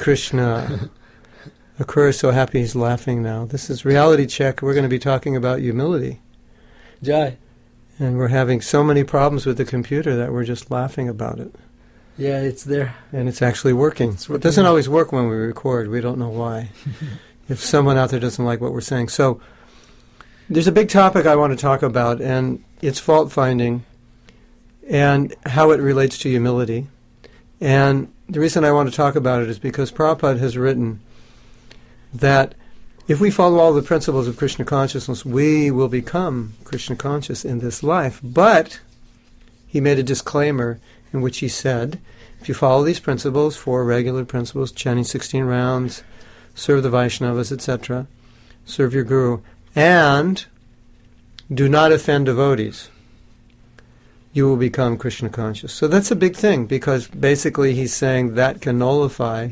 Krishna. Akrura is so happy he's laughing now. This is Reality Check. We're going to be talking about humility. Jai. And we're having so many problems with the computer that we're just laughing about it. Yeah, it's there. And it's actually working. It doesn't always work when we record. We don't know why. If someone out there doesn't like what we're saying. So there's a big topic I want to talk about, and it's fault finding and how it relates to humility. And the reason I want to talk about it is because Prabhupada has written that if we follow all the principles of Krishna consciousness, we will become Krishna conscious in this life. But he made a disclaimer in which he said, if you follow these principles, 4 regular principles, chanting 16 rounds, serve the Vaishnavas, etc., serve your Guru, and do not offend devotees, you will become Krishna conscious. So that's a big thing, because basically he's saying that can nullify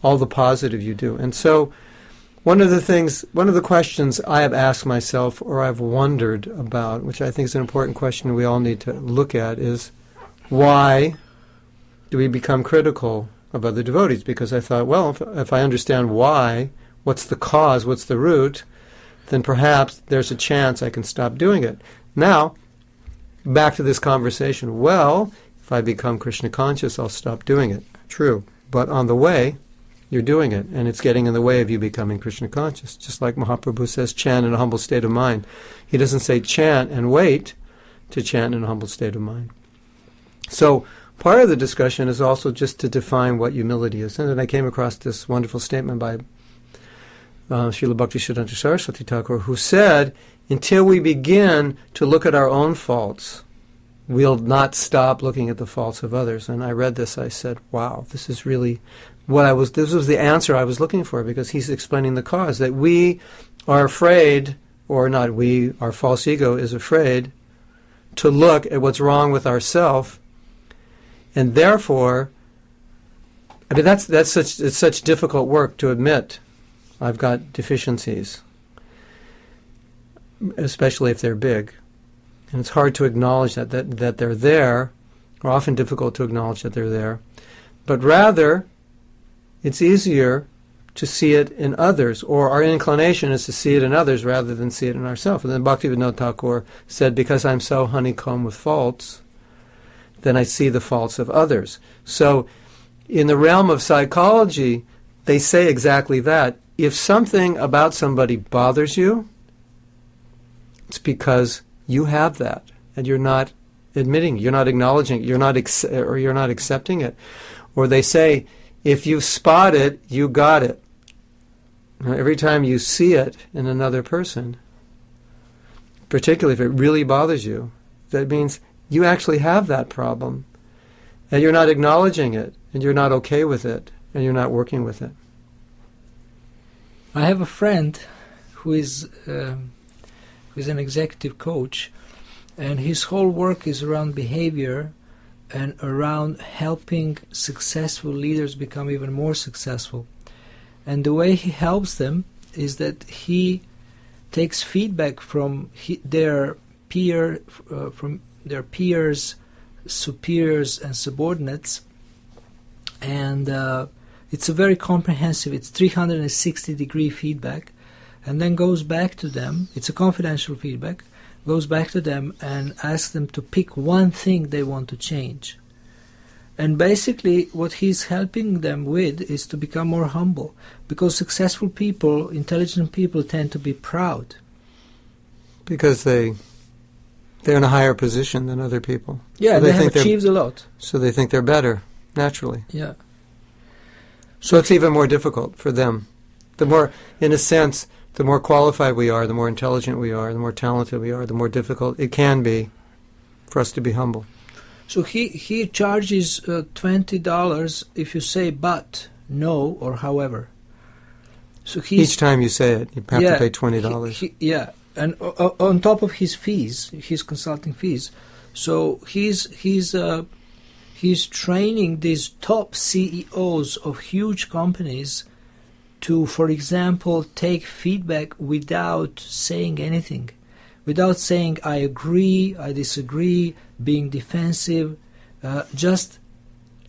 all the positive you do. And so one of the questions I have asked myself, or I've wondered about, which I think is an important question we all need to look at, is why do we become critical of other devotees? Because I thought, well, if I understand why, what's the cause, what's the root, then perhaps there's a chance I can stop doing it. Now, back to this conversation. Well, if I become Krishna conscious, I'll stop doing it. True. But on the way, you're doing it, and it's getting in the way of you becoming Krishna conscious. Just like Mahaprabhu says, chant in a humble state of mind. He doesn't say chant and wait to chant in a humble state of mind. So part of the discussion is also just to define what humility is. And then I came across this wonderful statement by Srila Bhaktisiddhanta Saraswati Thakur, who said, until we begin to look at our own faults, we'll not stop looking at the faults of others. And I read this, I said, wow, this is really this was the answer I was looking for, because he's explaining the cause, that we are afraid, or not we, our false ego is afraid to look at what's wrong with ourselves, and therefore, I mean, it's such difficult work to admit I've got deficiencies, especially if they're big. And it's hard to acknowledge that they're there, or often difficult to acknowledge that they're there. But rather, it's easier to see it in others, or our inclination is to see it in others rather than see it in ourselves. And then Bhaktivinoda Thakur said, because I'm so honeycombed with faults, then I see the faults of others. So in the realm of psychology, they say exactly that. If something about somebody bothers you, it's because you have that, and you're not admitting, you're not acknowledging, you're not accepting it. Or they say, if you spot it, you got it. Now, every time you see it in another person, particularly if it really bothers you, that means you actually have that problem, and you're not acknowledging it, and you're not okay with it, and you're not working with it. I have a friend who is an executive coach, and his whole work is around behavior and around helping successful leaders become even more successful. And the way he helps them is that he takes feedback from their peers, superiors, and subordinates, and it's a very comprehensive. It's 360-degree feedback, and then goes back to them. It's a confidential feedback. Goes back to them and asks them to pick one thing they want to change. And basically what he's helping them with is to become more humble, because successful people, intelligent people, tend to be proud. Because they're in a higher position than other people. Yeah, so they have achieved a lot. So they think they're better, naturally. Yeah. So it's even more difficult for them. The more, in a sense, the more qualified we are, the more intelligent we are, the more talented we are, the more difficult it can be for us to be humble. So he charges $20 if you say but, no, or however. So each time you say it, you have to pay $20. Yeah, and on top of his fees, his consulting fees. So he's training these top CEOs of huge companies to, for example, take feedback without saying anything, without saying I agree, I disagree, being defensive. Just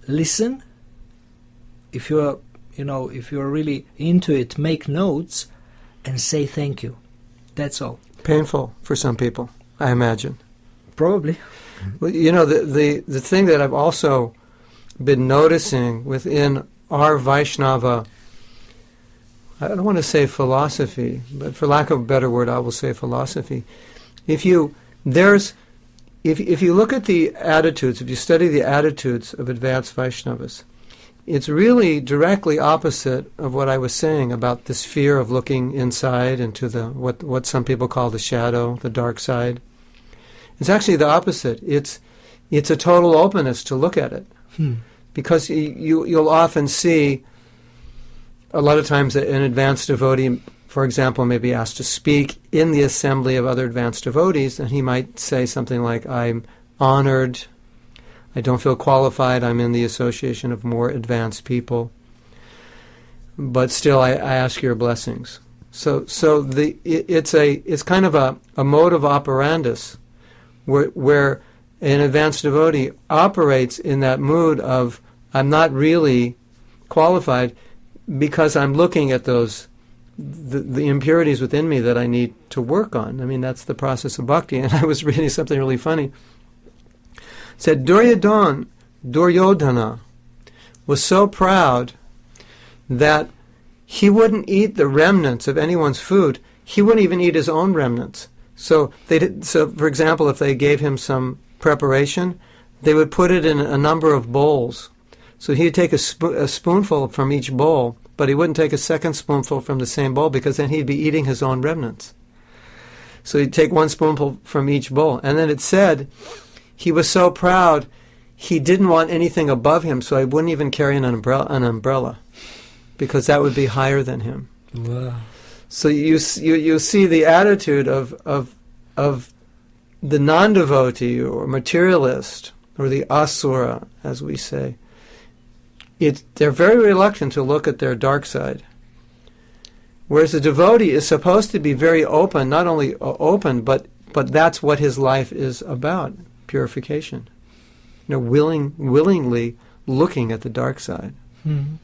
listen. If you're if you're really into it, make notes and say thank you. That's all. Painful for some people, I imagine. Probably. Well, the thing that I've also been noticing within our Vaishnava, I don't want to say philosophy, but for lack of a better word, I will say philosophy. If you look at the attitudes, if you study the attitudes of advanced Vaishnavas, it's really directly opposite of what I was saying about this fear of looking inside into the what some people call the shadow, the dark side. It's actually the opposite. It's a total openness to look at it. Because you'll often see a lot of times an advanced devotee, for example, may be asked to speak in the assembly of other advanced devotees, and he might say something like, I'm honored, I don't feel qualified, I'm in the association of more advanced people, but still I ask your blessings. So it's kind of a mode of operandus where an advanced devotee operates in that mood of, I'm not really qualified because I'm looking at those the impurities within me that I need to work on. I mean, that's the process of bhakti. And I was reading something really funny. It said Duryodhana was so proud that he wouldn't eat the remnants of anyone's food. He wouldn't even eat his own remnants. So for example, if they gave him some preparation, they would put it in a number of bowls. So he'd take a spoonful from each bowl, but he wouldn't take a second spoonful from the same bowl because then he'd be eating his own remnants. So he'd take one spoonful from each bowl. And then it said he was so proud he didn't want anything above him, so he wouldn't even carry an umbrella because that would be higher than him. Wow. So you see the attitude of the non-devotee or materialist or the asura, as we say. They're very reluctant to look at their dark side. Whereas the devotee is supposed to be very open, not only open, but that's what his life is about, purification. Willingly looking at the dark side. Mm-hmm.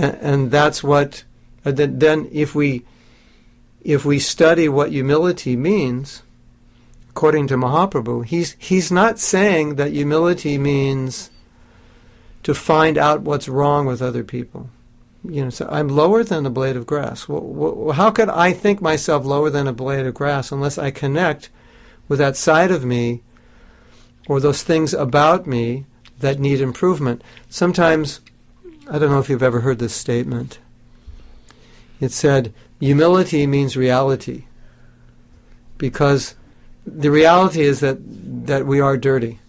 And that's what, then if we study what humility means, according to Mahaprabhu, he's not saying that humility means to find out what's wrong with other people. So I'm lower than a blade of grass. Well, how could I think myself lower than a blade of grass unless I connect with that side of me or those things about me that need improvement? Sometimes, I don't know if you've ever heard this statement. It said, humility means reality. Because the reality is that we are dirty.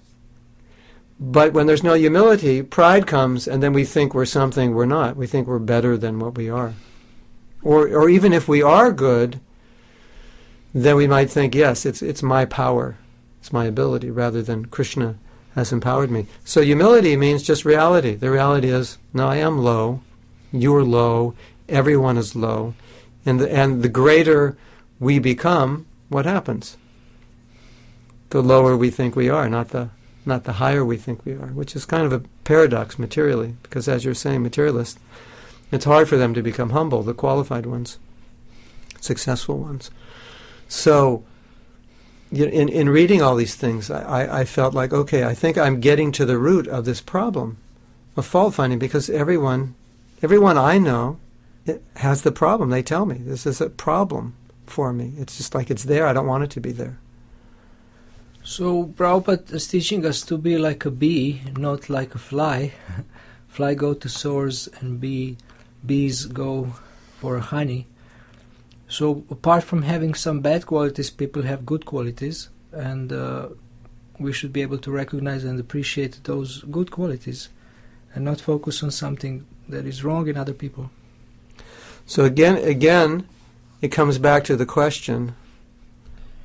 But when there's no humility, pride comes, and then we think we're something we're not. We think we're better than what we are. Or even if we are good, then we might think, yes, it's my power, it's my ability, rather than Krishna has empowered me. So humility means just reality. The reality is, no, I am low, you're low, everyone is low. And the greater we become, what happens? The lower we think we are, not the higher we think we are, which is kind of a paradox materially, because as you're saying, materialists, it's hard for them to become humble, the qualified ones, successful ones. So, in reading all these things, I felt like, okay, I think I'm getting to the root of this problem of fault finding, because everyone I know has the problem. They tell me, this is a problem for me. It's just like it's there, I don't want it to be there. So Prabhupada is teaching us to be like a bee, not like a fly. Fly go to soars and bees go for honey. So apart from having some bad qualities, people have good qualities, and we should be able to recognize and appreciate those good qualities and not focus on something that is wrong in other people. So again, it comes back to the question,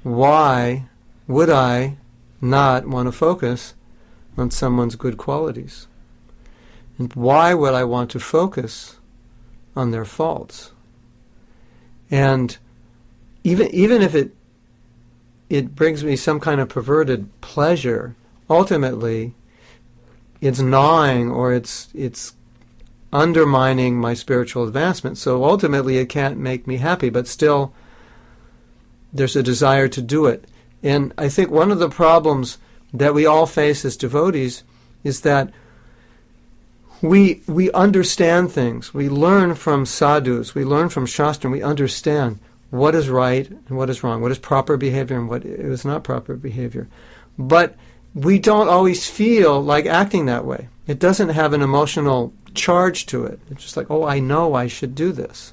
why would I not want to focus on someone's good qualities? And why would I want to focus on their faults? And even if it brings me some kind of perverted pleasure, ultimately it's gnawing or it's undermining my spiritual advancement. So ultimately it can't make me happy, but still there's a desire to do it. And I think one of the problems that we all face as devotees is that we understand things. We learn from sadhus, we learn from Shastra, and we understand what is right and what is wrong, what is proper behavior and what is not proper behavior. But we don't always feel like acting that way. It doesn't have an emotional charge to it. It's just like, oh, I know I should do this.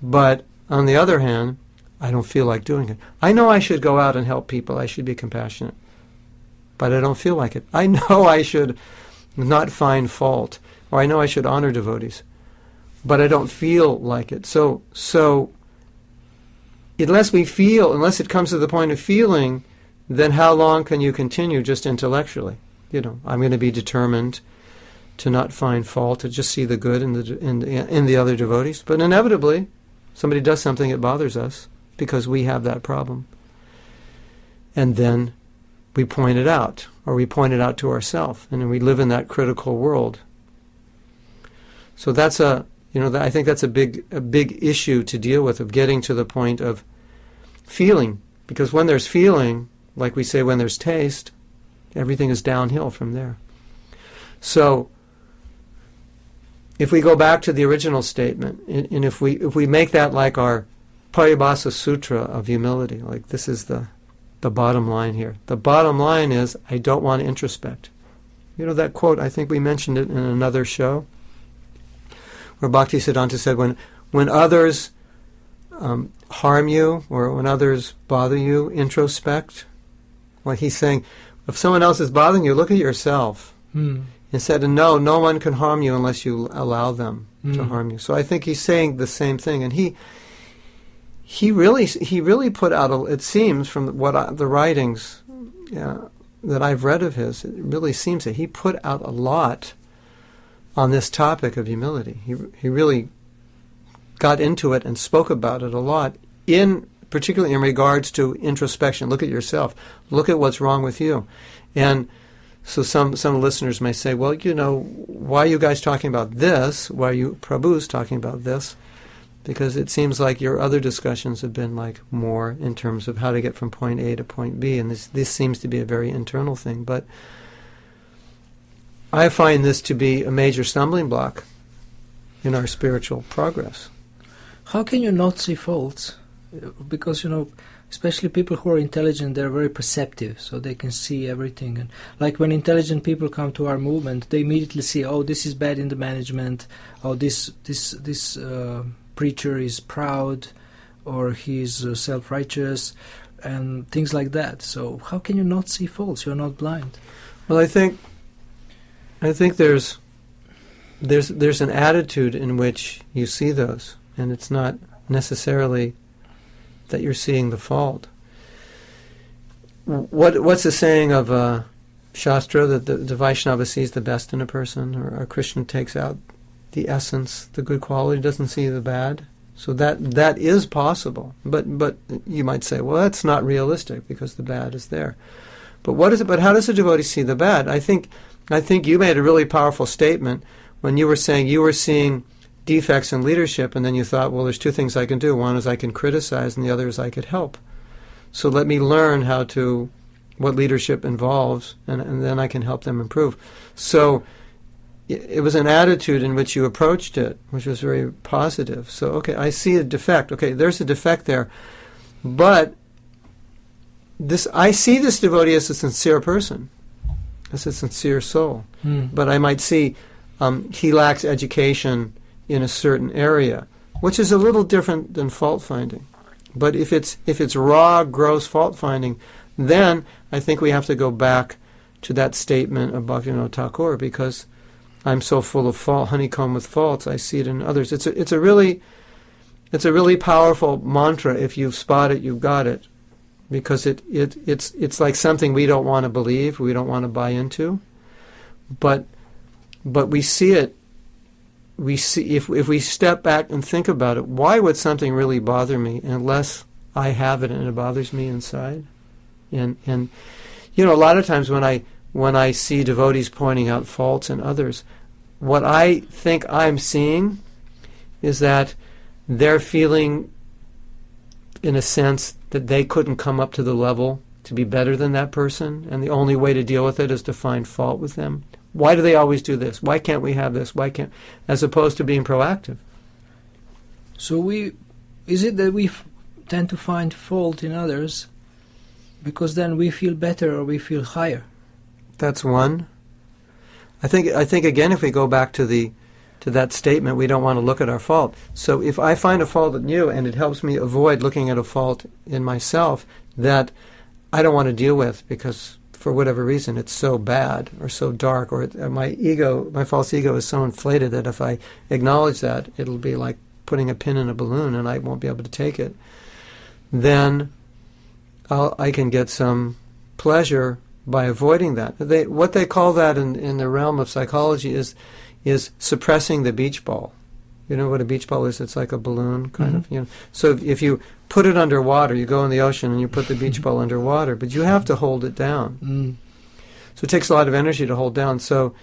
But on the other hand, I don't feel like doing it. I know I should go out and help people. I should be compassionate. But I don't feel like it. I know I should not find fault, or I know I should honor devotees. But I don't feel like it. So unless it comes to the point of feeling, then how long can you continue just intellectually? I'm going to be determined to not find fault, to just see the good in the other devotees. But inevitably, somebody does something that bothers us because we have that problem. And then we point it out, or we point it out to ourselves, and then we live in that critical world. So that's I think that's a big issue to deal with, of getting to the point of feeling. Because when there's feeling, like we say, when there's taste, everything is downhill from there. So if we go back to the original statement, and if we make that like our Paribhasa Sutra of humility, like this is the bottom line here. The bottom line is, I don't want to introspect. That quote, I think we mentioned it in another show, where Bhaktisiddhanta said, when others harm you, or when others bother you, introspect. Well, he's saying, if someone else is bothering you, look at yourself. Instead of, no one can harm you unless you allow them to harm you. So I think he's saying the same thing. And he really put out, it seems from the writings that I've read of his, it really seems that he put out a lot on this topic of humility. He really got into it and spoke about it a lot, particularly in regards to introspection. Look at yourself. Look at what's wrong with you. And so some listeners may say, well, why are you guys talking about this? Why are you Prabhu's talking about this? Because it seems like your other discussions have been like more in terms of how to get from point A to point B, and this seems to be a very internal thing. But I find this to be a major stumbling block in our spiritual progress. How can you not see faults? Because, especially people who are intelligent, they're very perceptive, so they can see everything. And like when intelligent people come to our movement, they immediately see, oh, this is bad in the management, oh, this preacher is proud, or he's self-righteous, and things like that. So how can you not see faults? You're not blind. Well, I think there's an attitude in which you see those, and it's not necessarily that you're seeing the fault. What's the saying of Shastra, that the Vaishnava sees the best in a person, or a Christian takes out the essence, the good quality, doesn't see the bad? So that is possible. But you might say, well, that's not realistic because the bad is there. But what is it? But how does a devotee see the bad? I think you made a really powerful statement when you were saying you were seeing defects in leadership, and then you thought, well, there's two things I can do. One is I can criticize, and the other is I could help. So let me learn what leadership involves, and then I can help them improve. So it was an attitude in which you approached it, which was very positive. So, okay, I see a defect. Okay, there's a defect there. But I see this devotee as a sincere person, as a sincere soul. But I might see he lacks education in a certain area, which is a little different than fault finding. But if it's raw, gross fault finding, then I think we have to go back to that statement of Bhaktivinoda Thakur, because I'm so full of fault, honeycomb with faults, I see it in others. It's a really powerful mantra. If you've spotted it, you've got it, because it's like something we don't want to believe, we don't want to buy into, but we see it. We see if we step back and think about it, why would something really bother me unless I have it and it bothers me inside? And a lot of times when I see devotees pointing out faults in others, what I think I'm seeing is that they're feeling, in a sense, that they couldn't come up to the level to be better than that person, and the only way to deal with it is to find fault with them. Why do they always do this? Why can't we have this? Why can't, as opposed to being proactive? So is it that we tend to find fault in others because then we feel better or we feel higher? That's one. I think again, if we go back to that statement, we don't want to look at our fault. So if I find a fault in you and it helps me avoid looking at a fault in myself that I don't want to deal with because for whatever reason it's so bad or so dark, or my false ego is so inflated that if I acknowledge that, it'll be like putting a pin in a balloon and I won't be able to take it, then I can get some pleasure by avoiding that. What they call that in the realm of psychology is suppressing the beach ball. You know what a beach ball is? It's like a balloon, kind of. You know. So if you put it underwater, you go in the ocean and you put the beach ball underwater, but you have to hold it down. So it takes a lot of energy to hold down. So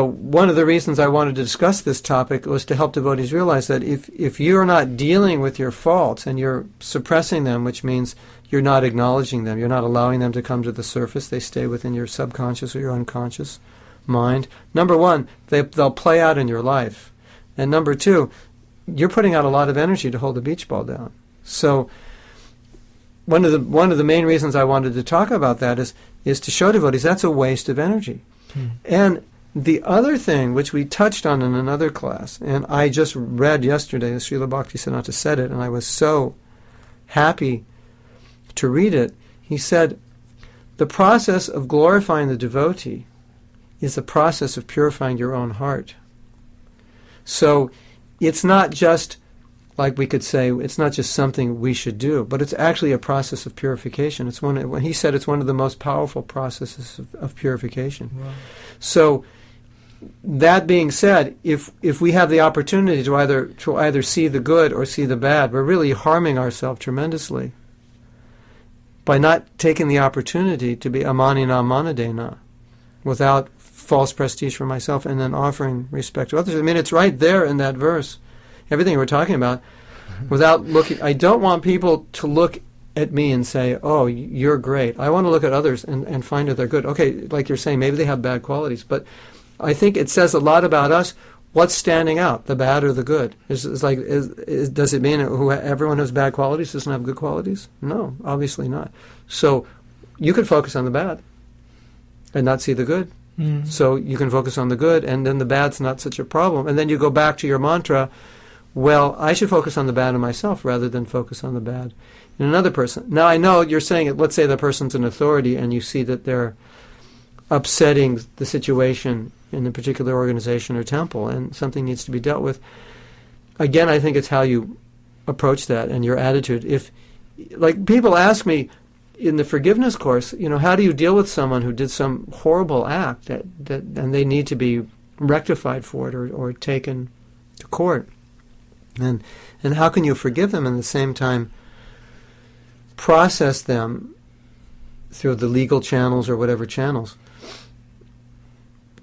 one of the reasons I wanted to discuss this topic was to help devotees realize that if you're not dealing with your faults and you're suppressing them, which means you're not acknowledging them, you're not allowing them to come to the surface, they stay within your subconscious or your unconscious mind. Number one, they'll play out in your life. And number two, you're putting out a lot of energy to hold the beach ball down. So one of the main reasons I wanted to talk about that is to show devotees that's a waste of energy. And the other thing, which we touched on in another class, and I just read yesterday, Srila Bhaktisiddhanta said it, and I was so happy to read it. He said, the process of glorifying the devotee is the process of purifying your own heart. So it's not just, like we could say, it's not just something we should do, but it's actually a process of purification. It's when he said it's one of the most powerful processes of purification. Wow. So that being said, if we have the opportunity to either see the good or see the bad, we're really harming ourselves tremendously by not taking the opportunity to be amanina manadena, without false prestige for myself, and then offering respect to others. I mean, it's right there in that verse, everything we're talking about, without looking. I don't want people to look at me and say, oh, you're great. I want to look at others and find that they're good. Okay, like you're saying, maybe they have bad qualities, but I think it says a lot about us. What's standing out, the bad or the good? Does it mean everyone who has bad qualities doesn't have good qualities? No, obviously not. So you could focus on the bad and not see the good. So you can focus on the good, and then the bad's not such a problem. And then you go back to your mantra, well, I should focus on the bad in myself rather than focus on the bad in another person. Now, I know you're saying it, let's say the person's an authority and you see that they're upsetting the situation in a particular organization or temple and something needs to be dealt with. Again, I think it's how you approach that and your attitude. If, like, people ask me in the forgiveness course, how do you deal with someone who did some horrible act that and they need to be rectified for it or taken to court? And how can you forgive them and at the same time process them through the legal channels or whatever channels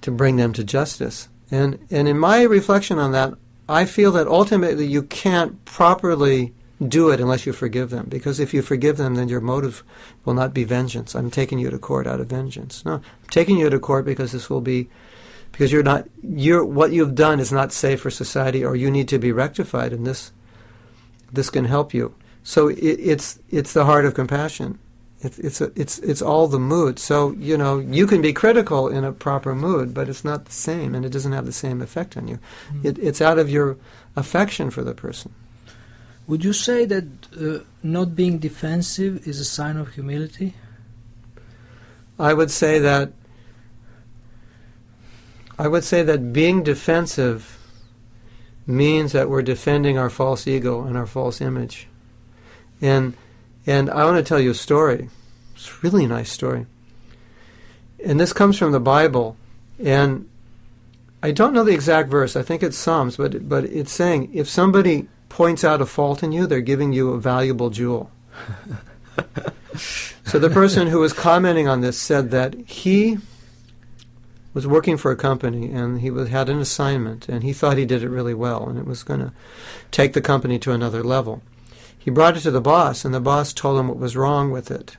to bring them to justice? And in my reflection on that, I feel that ultimately you can't properly do it unless you forgive them, because if you forgive them, then your motive will not be vengeance. I'm taking you to court out of vengeance. No, I'm taking you to court because because what you've done is not safe for society, or you need to be rectified, and this can help you. So it's the heart of compassion. It's all the mood. So you can be critical in a proper mood, but it's not the same, and it doesn't have the same effect on you. It's out of your affection for the person. Would you say that not being defensive is a sign of humility? I would say that being defensive means that we're defending our false ego and our false image. And I want to tell you a story. It's a really nice story. And this comes from the Bible. And I don't know the exact verse. I think it's Psalms, but it's saying if somebody points out a fault in you, they're giving you a valuable jewel. So the person who was commenting on this said that he was working for a company, and he had an assignment, and he thought he did it really well, and it was going to take the company to another level. He brought it to the boss, and the boss told him what was wrong with it.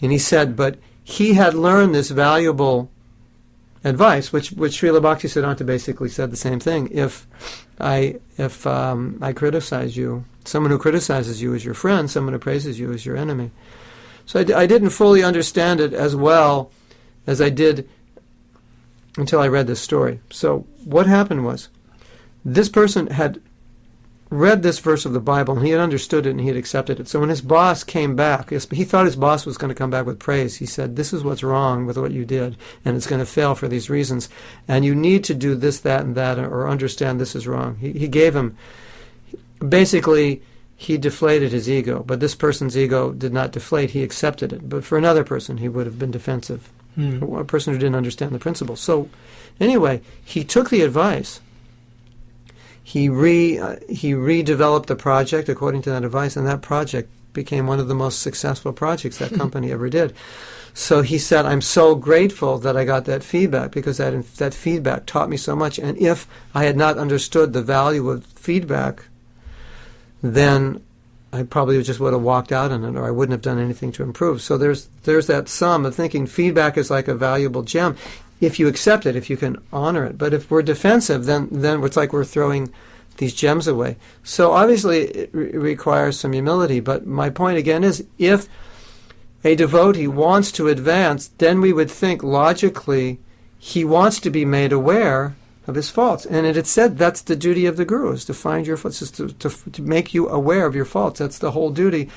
And he said, but he had learned this valuable advice, which Srila Bhaktisiddhanta basically said the same thing. If I criticize you, someone who criticizes you is your friend, someone who praises you is your enemy. So I didn't fully understand it as well as I did until I read this story. So what happened was, this person had read this verse of the Bible, and he had understood it, and he had accepted it. So when his boss came back, he thought his boss was going to come back with praise. He said, this is what's wrong with what you did, and it's going to fail for these reasons, and you need to do this, that, and that, or understand this is wrong. He gave him, basically, he deflated his ego, but this person's ego did not deflate. He accepted it. But for another person, he would have been defensive, a person who didn't understand the principles. So anyway, he took the advice. He redeveloped the project according to that advice, and that project became one of the most successful projects that company ever did. So he said, I'm so grateful that I got that feedback, because that feedback taught me so much. And if I had not understood the value of feedback, then I probably just would have walked out on it, or I wouldn't have done anything to improve. So there's that sum of thinking feedback is like a valuable gem. If you accept it, if you can honor it. But if we're defensive, then it's like we're throwing these gems away. So obviously it requires some humility. But my point again is, if a devotee wants to advance, then we would think logically he wants to be made aware of his faults. And it said that's the duty of the guru, is to find your faults, is to make you aware of your faults. That's the whole duty.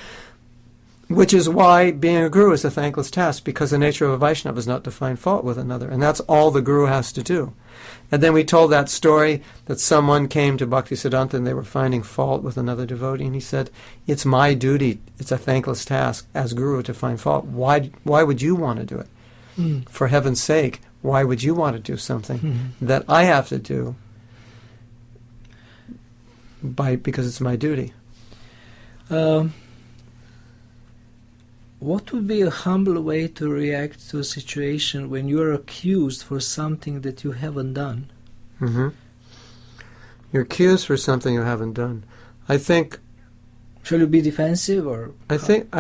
Which is why being a guru is a thankless task, because the nature of a Vaishnava is not to find fault with another. And that's all the guru has to do. And then we told that story that someone came to Bhaktisiddhanta and they were finding fault with another devotee. And he said, it's my duty, it's a thankless task as guru to find fault. Why would you want to do it? For heaven's sake, why would you want to do something that I have to do because it's my duty? What would be a humble way to react to a situation when you are accused for something that you haven't done? You're accused for something you haven't done. I think... Shall you be defensive, or... I think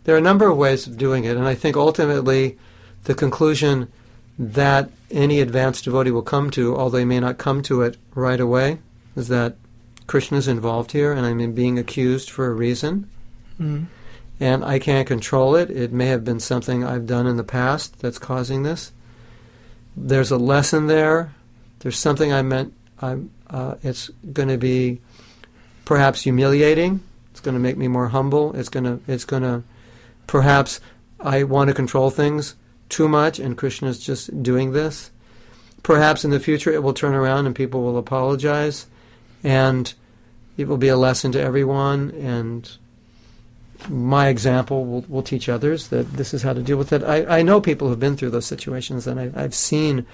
there are a number of ways of doing it, and I think ultimately the conclusion that any advanced devotee will come to, although he may not come to it right away, is that Krishna is involved here, and I'm being accused for a reason. And I can't control it. It may have been something I've done in the past that's causing this. There's a lesson there. There's something I meant. It's going to be perhaps humiliating. It's going to make me more humble. It's going to perhaps I want to control things too much, and Krishna is just doing this. Perhaps in the future it will turn around and people will apologize, and it will be a lesson to everyone, and my example will teach others that this is how to deal with it. I know people who've been through those situations, and I've seen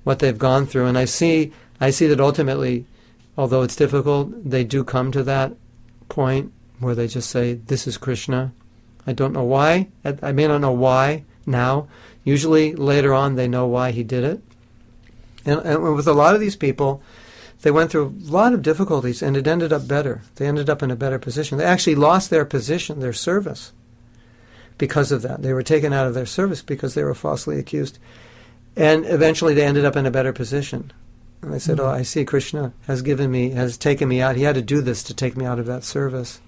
what they've gone through, and I see that ultimately, although it's difficult, they do come to that point where they just say, this is Krishna. I don't know why. I may not know why now. Usually later on they know why he did it. And with a lot of these people, they went through a lot of difficulties, and it ended up better. They ended up in a better position. They actually lost their position, their service, because of that. They were taken out of their service because they were falsely accused. And eventually they ended up in a better position. And they said, oh, I see, Krishna has taken me out. He had to do this to take me out of that service.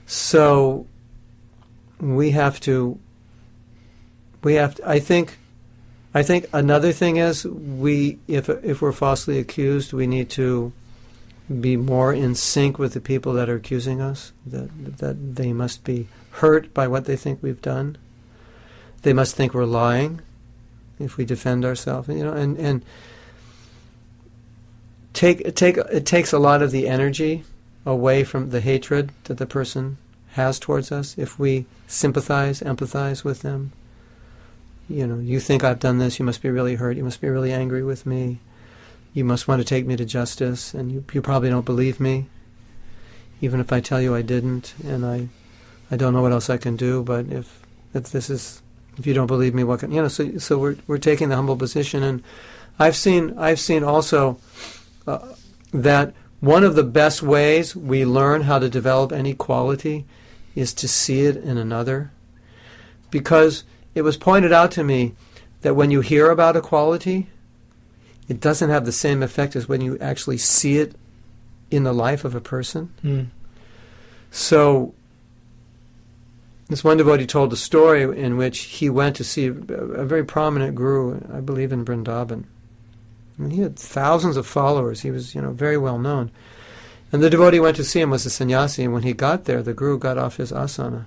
So I think another thing is, if we're falsely accused, we need to be more in sync with the people that are accusing us, that they must be hurt by what they think we've done. They must think we're lying if we defend ourselves, and it takes a lot of the energy away from the hatred that the person has towards us if we sympathize, empathize with them. You think I've done this, you must be really hurt, you must be really angry with me, you must want to take me to justice, and you probably don't believe me, even if I tell you I didn't, and I don't know what else I can do, but if this is If you don't believe me, what can So we're taking the humble position, and I've seen also that one of the best ways we learn how to develop any quality is to see it in another, because it was pointed out to me that when you hear about a quality, it doesn't have the same effect as when you actually see it in the life of a person. Mm. So this one devotee told a story in which he went to see a very prominent guru, I believe in Vrindavan. I mean, he had thousands of followers. He was, very well known. And the devotee went to see him was a sannyasi, and when he got there, the guru got off his asana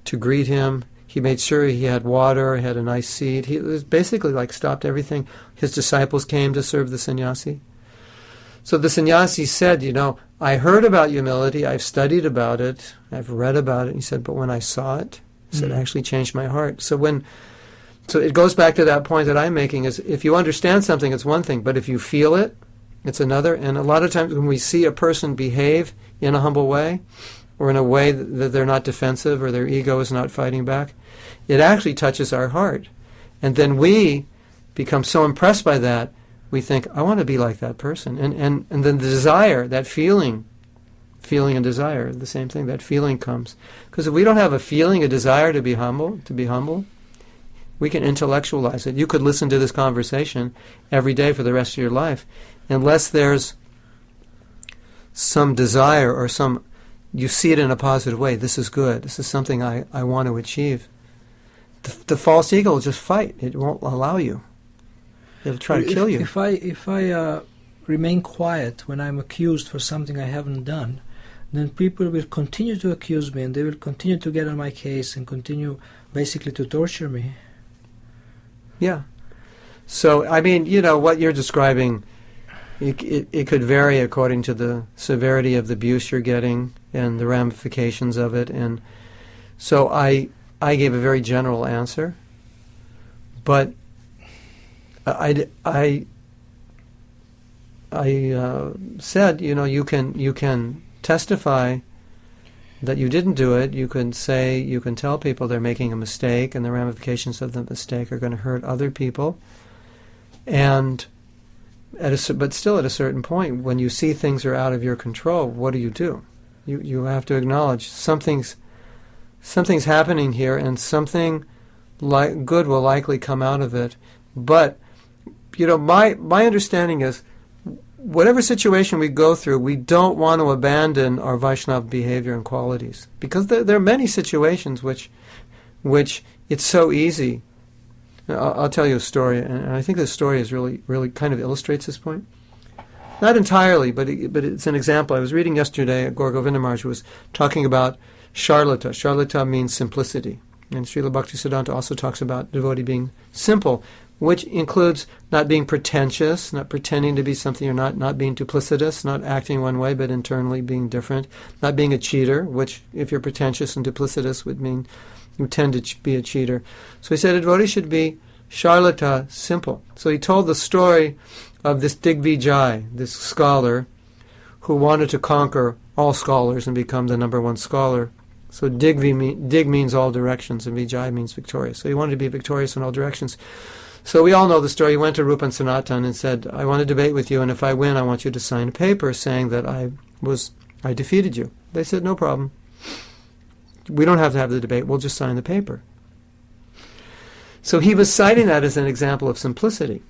to greet him. He made sure he had water, had a nice seat. He was basically stopped everything. His disciples came to serve the sannyasi. So the sannyasi said, I heard about humility, I've studied about it, I've read about it. He said, but when I saw it, it actually changed my heart. So it goes back to that point that I'm making, is if you understand something, it's one thing, but if you feel it, it's another. And a lot of times when we see a person behave in a humble way, or in a way that they're not defensive or their ego is not fighting back, it actually touches our heart. And then we become so impressed by that, we think, I want to be like that person. And then the desire, that feeling and desire, the same thing, that feeling comes. Because if we don't have a feeling, a desire to be humble, we can intellectualize it. You could listen to this conversation every day for the rest of your life, unless there's some desire or you see it in a positive way. This is good. This is something I want to achieve. The false ego will just fight. It won't allow you. It'll try to kill you. If I remain quiet when I'm accused for something I haven't done, then people will continue to accuse me, and they will continue to get on my case and continue basically to torture me. Yeah. So, I mean, what you're describing, it could vary according to the severity of the abuse you're getting and the ramifications of it. And so I gave a very general answer, but I said, you can testify that you didn't do it. You can tell people they're making a mistake, and the ramifications of the mistake are going to hurt other people. And but still, at a certain point, when you see things are out of your control, what do? You have to acknowledge something's happening here, and something good will likely come out of it. But my understanding is, whatever situation we go through, we don't want to abandon our Vaishnava behavior and qualities, because there are many situations which it's so easy. I'll tell you a story, and I think this story is really kind of illustrates this point. Not entirely, but it's an example. I was reading yesterday, Gaur Govinda Maharaj was talking about Charlata. Charlata means simplicity. And Srila Bhaktisiddhanta also talks about devotee being simple, which includes not being pretentious, not pretending to be something you're not being duplicitous, not acting one way but internally being different, not being a cheater, which if you're pretentious and duplicitous would mean you tend to be a cheater. So he said a devotee should be Charlata, simple. So he told the story of this Digvijay, this scholar, who wanted to conquer all scholars and become the number one scholar. So Dig means all directions, and Vijay means victorious. So he wanted to be victorious in all directions. So we all know the story. He went to Rupa and Sanatan and said, I want to debate with you, and if I win, I want you to sign a paper saying that I defeated you. They said, no problem. We don't have to have the debate. We'll just sign the paper. So he was citing that as an example of simplicity.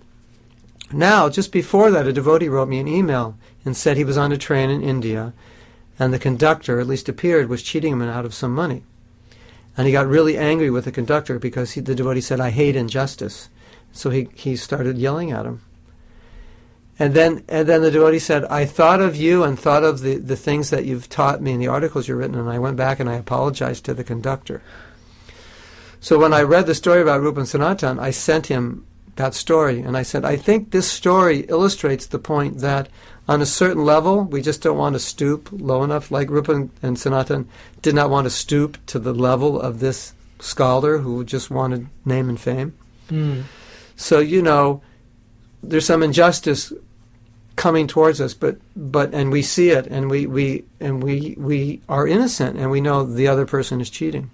Now, just before that, a devotee wrote me an email and said he was on a train in India, and the conductor, at least appeared, was cheating him out of some money. And he got really angry with the conductor because the devotee said, I hate injustice. So he started yelling at him. And then the devotee said, I thought of you and thought of the things that you've taught me in the articles you've written, and I went back and I apologized to the conductor. So when I read the story about Rupa and Sanatan, I sent him that story, and I said, I think this story illustrates the point that on a certain level, we just don't want to stoop low enough, like Rupa and Sanatan did not want to stoop to the level of this scholar who just wanted name and fame. Mm. So, there's some injustice coming towards us, but and we see it, and we are innocent, and we know the other person is cheating.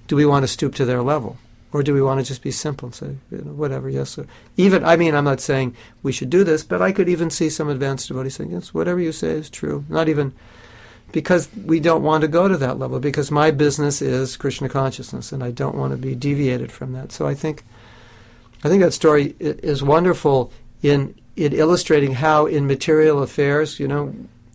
Do we want to stoop to their level? Or do we want to just be simple and say, whatever, yes. Or even, I'm not saying we should do this, but I could even see some advanced devotees saying, yes, whatever you say is true. Not even, because we don't want to go to that level, because my business is Krishna consciousness, and I don't want to be deviated from that. So I think that story is wonderful in illustrating how in material affairs,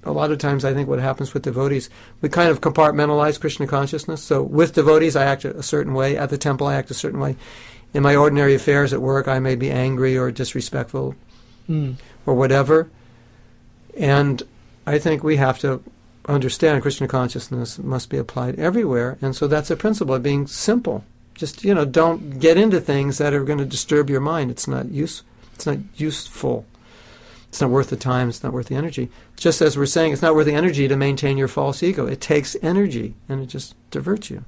a lot of times I think what happens with devotees, we kind of compartmentalize Krishna consciousness. So with devotees I act a certain way, at the temple I act a certain way. In my ordinary affairs at work I may be angry or disrespectful or whatever. And I think we have to understand Krishna consciousness must be applied everywhere. And so that's a principle of being simple. Just, don't get into things that are going to disturb your mind. It's not useful. It's not worth the time, it's not worth the energy. Just as we're saying, it's not worth the energy to maintain your false ego. It takes energy, and it just diverts you.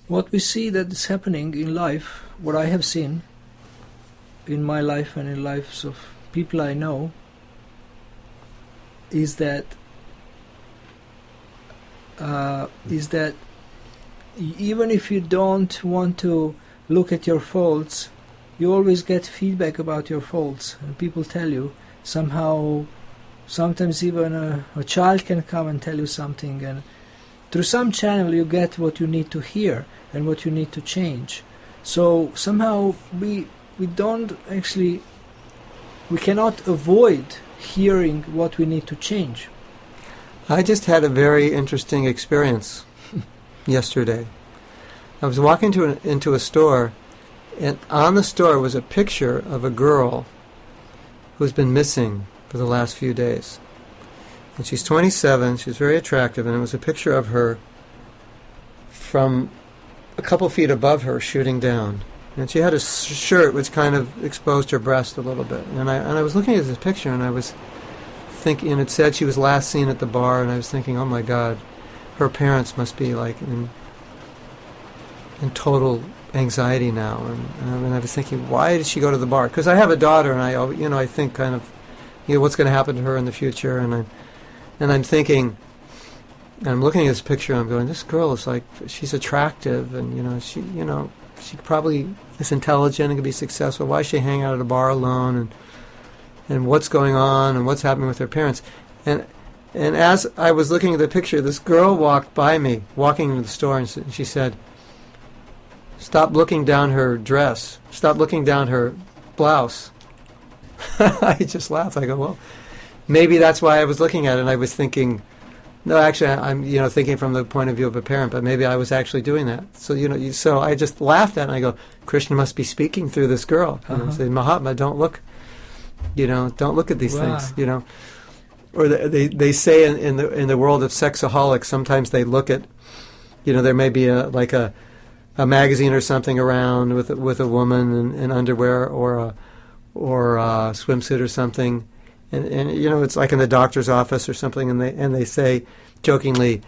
What we see that is happening in life, what I have seen in my life and in lives of people I know, is that even if you don't want to look at your faults, you always get feedback about your faults, and people tell you somehow. Sometimes even a child can come and tell you something, and through some channel you get what you need to hear and what you need to change. So somehow we cannot avoid hearing what we need to change. I just had a very interesting experience yesterday. I was walking into a store, and on the store was a picture of a girl who's been missing for the last few days. And she's 27, she's very attractive, and it was a picture of her from a couple feet above her shooting down. And she had a shirt which kind of exposed her breast a little bit. And I was looking at this picture, and I was thinking, and it said she was last seen at the bar, and I was thinking, oh my God, her parents must be like in total anxiety now. And I was thinking, why did she go to the bar? Because I have a daughter, and I think kind of, what's going to happen to her in the future, and I'm thinking, and I'm looking at this picture, and I'm going, this girl is like, she's attractive, and she probably is intelligent and can be successful. Why is she hanging out at a bar alone, and what's going on, and what's happening with her parents? And as I was looking at the picture, this girl walked by me, walking into the store, and she said, stop looking down her dress, stop looking down her blouse. I just laughed. I go, well, maybe that's why I was looking at it, and I was thinking, no, actually, I'm thinking from the point of view of a parent, but maybe I was actually doing that. So so I just laughed at it, and I go, Krishna must be speaking through this girl. Say, Mahatma, don't look at these things. Or they say in the world of sexaholics, sometimes they look at, there may be a magazine or something around with a woman in underwear or a swimsuit or something. And it's like in the doctor's office or something, and they say jokingly,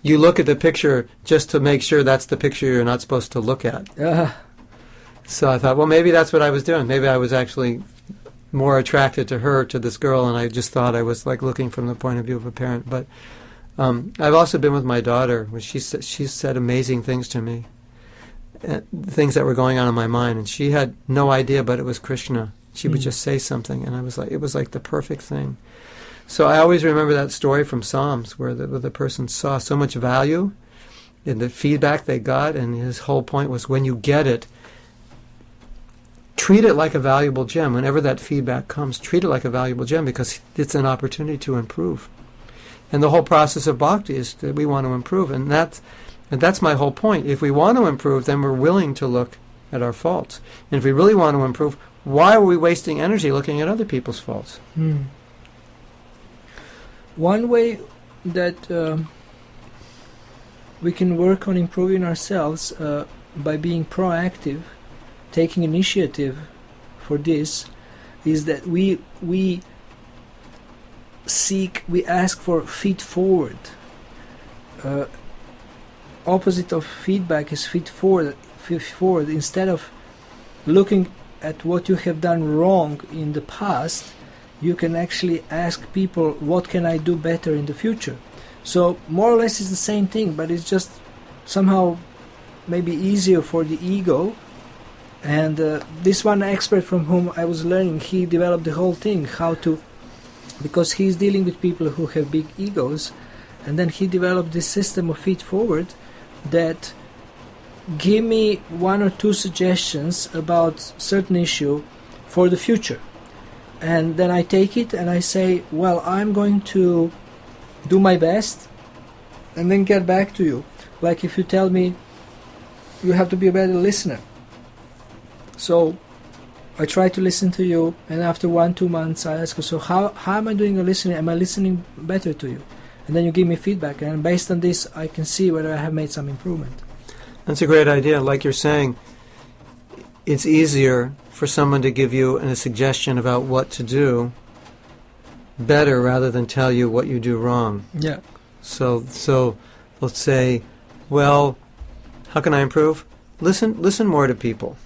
you look at the picture just to make sure that's the picture you're not supposed to look at. So I thought, well, maybe that's what I was doing. Maybe I was actually more attracted to this girl, and I just thought I was like looking from the point of view of a parent. But I've also been with my daughter, where she said amazing things to me, things that were going on in my mind, and she had no idea, but it was Krishna. She would just say something, and it was like the perfect thing. So I always remember that story from Psalms where the person saw so much value in the feedback they got, and his whole point was, when you get it, treat it like a valuable gem. Whenever that feedback comes, treat it like a valuable gem, because it's an opportunity to improve. And the whole process of bhakti is that we want to improve, and that's my whole point. If we want to improve, then we're willing to look at our faults. And if we really want to improve, why are we wasting energy looking at other people's faults? One way that we can work on improving ourselves by being proactive, taking initiative for this, is that we ask for feed forward. Opposite of feedback is feed forward. Instead of looking at what you have done wrong in the past, you can actually ask people, what can I do better in the future? So more or less it's the same thing, but it's just somehow maybe easier for the ego. And this one expert from whom I was learning, he developed the whole thing, how to, because he's dealing with people who have big egos, and then he developed this system of feed forward that give me 1 or 2 suggestions about certain issue for the future. And then I take it and I say, well, I'm going to do my best and then get back to you. Like if you tell me you have to be a better listener. So I try to listen to you, and after 1-2 months I ask you, so how am I doing a listening? Am I listening better to you? And then you give me feedback, and based on this I can see whether I have made some improvement. That's a great idea. Like you're saying, it's easier for someone to give you a suggestion about what to do better rather than tell you what you do wrong. Yeah. So let's say, well, how can I improve? Listen more to people.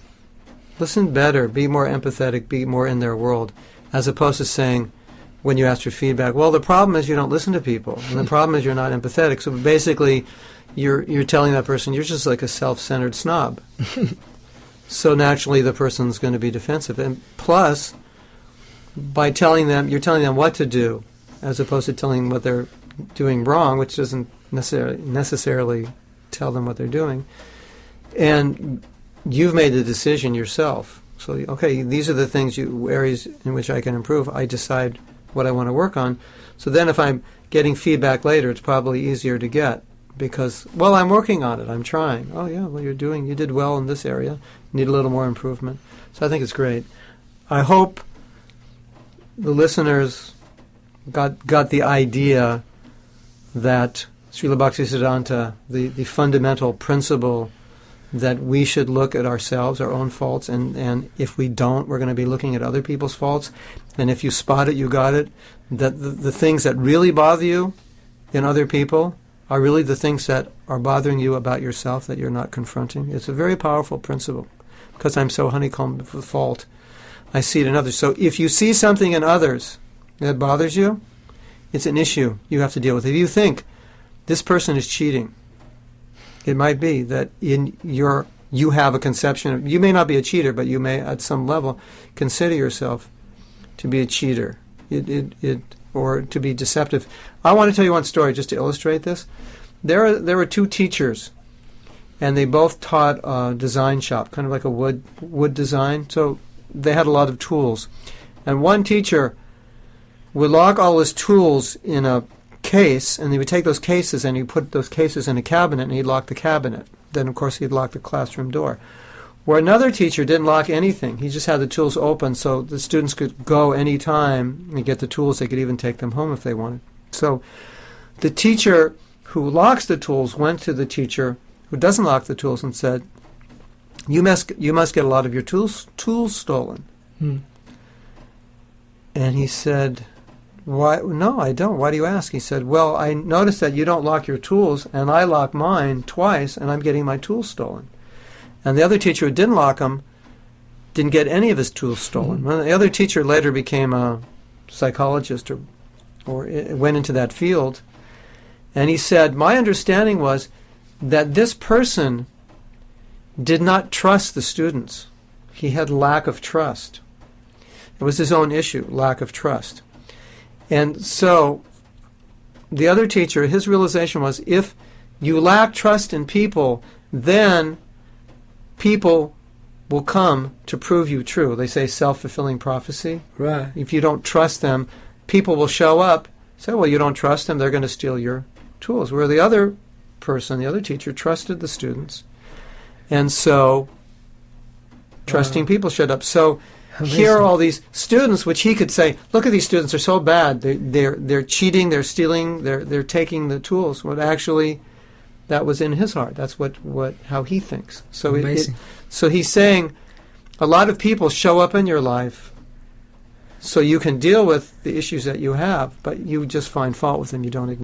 Listen better, be more empathetic, be more in their world, as opposed to saying, when you ask for feedback, well, the problem is you don't listen to people, and the problem is you're not empathetic. So basically, you're telling that person you're just like a self-centered snob. So naturally, the person's going to be defensive. And plus, by telling them, you're telling them what to do, as opposed to telling what they're doing wrong, which doesn't necessarily tell them what they're doing. And you've made the decision yourself. So, okay, these are the things, areas in which I can improve. I decide what I want to work on. So then if I'm getting feedback later, it's probably easier to get because, well, I'm working on it. I'm trying. Oh, yeah, well, you did well in this area. Need a little more improvement. So I think it's great. I hope the listeners got the idea that Srila Bhaktisiddhanta, the fundamental principle that we should look at ourselves, our own faults, and if we don't, we're going to be looking at other people's faults. And if you spot it, you got it. That the things that really bother you in other people are really the things that are bothering you about yourself that you're not confronting. It's a very powerful principle. Because I'm so honeycombed with fault, I see it in others. So if you see something in others that bothers you, it's an issue you have to deal with. If you think this person is cheating, it might be that you have a conception of, you may not be a cheater, but you may at some level consider yourself to be a cheater or to be deceptive. I want to tell you one story just to illustrate this. There were 2 teachers, and they both taught a design shop, kind of like a wood design. So they had a lot of tools. And one teacher would lock all his tools in a case, and he would take those cases and he'd put those cases in a cabinet, and he'd lock the cabinet. Then, of course, he'd lock the classroom door. Where another teacher didn't lock anything. He just had the tools open so the students could go any time and get the tools. They could even take them home if they wanted. So the teacher who locks the tools went to the teacher who doesn't lock the tools and said, you must get a lot of your tools stolen. And he said, why? No, I don't. Why do you ask? He said, well, I noticed that you don't lock your tools, and I lock mine twice, and I'm getting my tools stolen. And the other teacher who didn't lock them didn't get any of his tools stolen. Well, the other teacher later became a psychologist or went into that field. And he said, my understanding was that this person did not trust the students. He had lack of trust. It was his own issue, lack of trust. And so the other teacher, his realization was, if you lack trust in people, then people will come to prove you true. They say self-fulfilling prophecy. Right. If you don't trust them, people will show up, say, well, you don't trust them, they're going to steal your tools. Where the other person, the other teacher, trusted the students. And so trusting people showed up. So amazing. Here are all these students, which he could say, look at these students, they're so bad. They're cheating, they're stealing, they're taking the tools. What actually, that was in his heart. That's how he thinks. So so he's saying, a lot of people show up in your life so you can deal with the issues that you have, but you just find fault with them. You don't ignore.